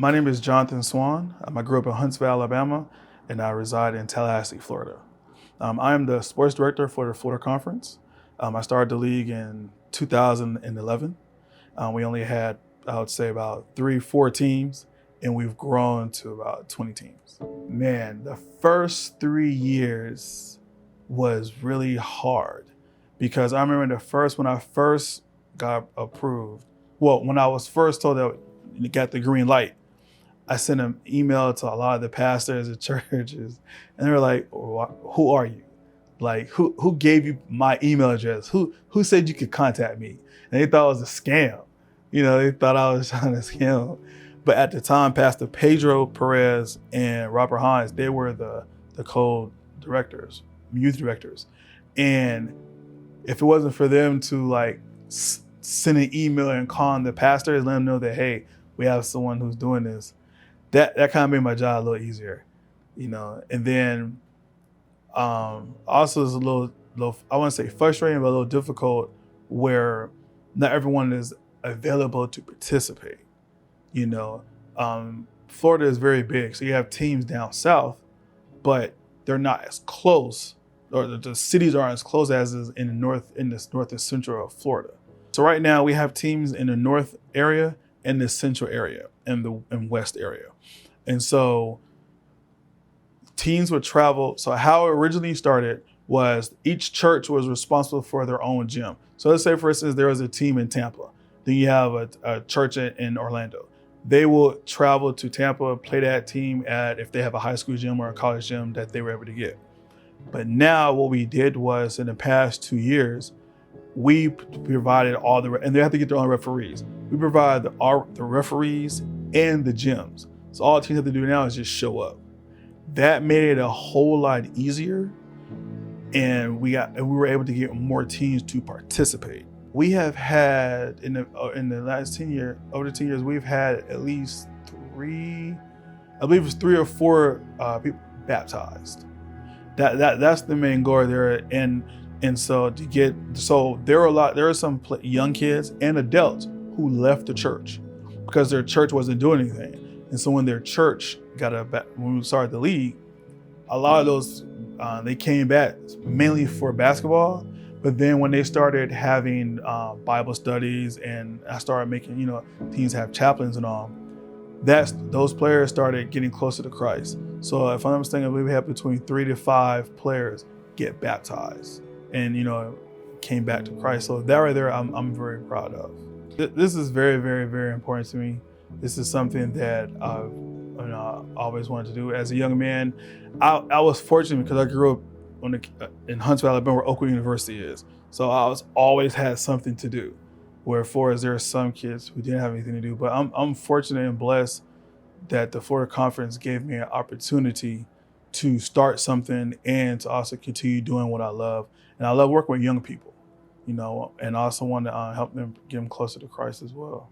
My name is Jonathan Swan. I grew up in Huntsville, Alabama, and I reside in Tallahassee, Florida. I am the sports director for the Florida Conference. I started the league in 2011. We only had, I would say, about 3-4 teams, and we've grown to about 20 teams. Man, the first 3 years was really hard because I remember when I first got approved, when I was first told that you got the green light, I sent an email to a lot of the pastors at churches, and they were like, "Who are you? Like, who gave you my email address? Who said you could contact me?" And they thought it was a scam. They thought I was trying to scam. But at the time, Pastor Pedro Perez and Robert Hines, they were the co-directors, youth directors. And if it wasn't for them to send an email and call the pastors, let them know that, hey, we have someone who's doing this, that kind of made my job a little easier, And then also it's a little, I wouldn't say frustrating, but a little difficult where not everyone is available to participate. Florida is very big, so you have teams down south, but they're not as close, or the cities aren't as close as is in this north and central of Florida. So right now we have teams in the north area and the central area and the west area. And so teams would travel. So how it originally started was each church was responsible for their own gym. So let's say, for instance, there was a team in Tampa. Then you have a church in Orlando. They will travel to Tampa, play that team if they have a high school gym or a college gym that they were able to get. But now what we did was, in the past 2 years, we provided and they have to get their own referees. We provide the referees and the gyms. So all teams have to do now is just show up. That made it a whole lot easier, and we were able to get more teams to participate. We have had in the last 10 years, over the 10 years, we've had at least three or four people baptized. That's the main goal there, and so there are some young kids and adults who left the church because their church wasn't doing anything. And so when their church when we started the league, a lot of those they came back mainly for basketball. But then when they started having Bible studies, and I started making teams have chaplains and all, those players started getting closer to Christ. So if I'm mistaken, we have between 3 to 5 players get baptized and came back to Christ. So that right there, I'm very proud of. This is very, very, very important to me. This is something that I've always wanted to do. As a young man, I was fortunate because I grew up in Huntsville, Alabama, where Oakwood University is. So I always had something to do. Whereas there are some kids who didn't have anything to do. But I'm fortunate and blessed that the Florida Conference gave me an opportunity to start something and to also continue doing what I love. And I love working with young people, and I also want to help them get them closer to Christ as well.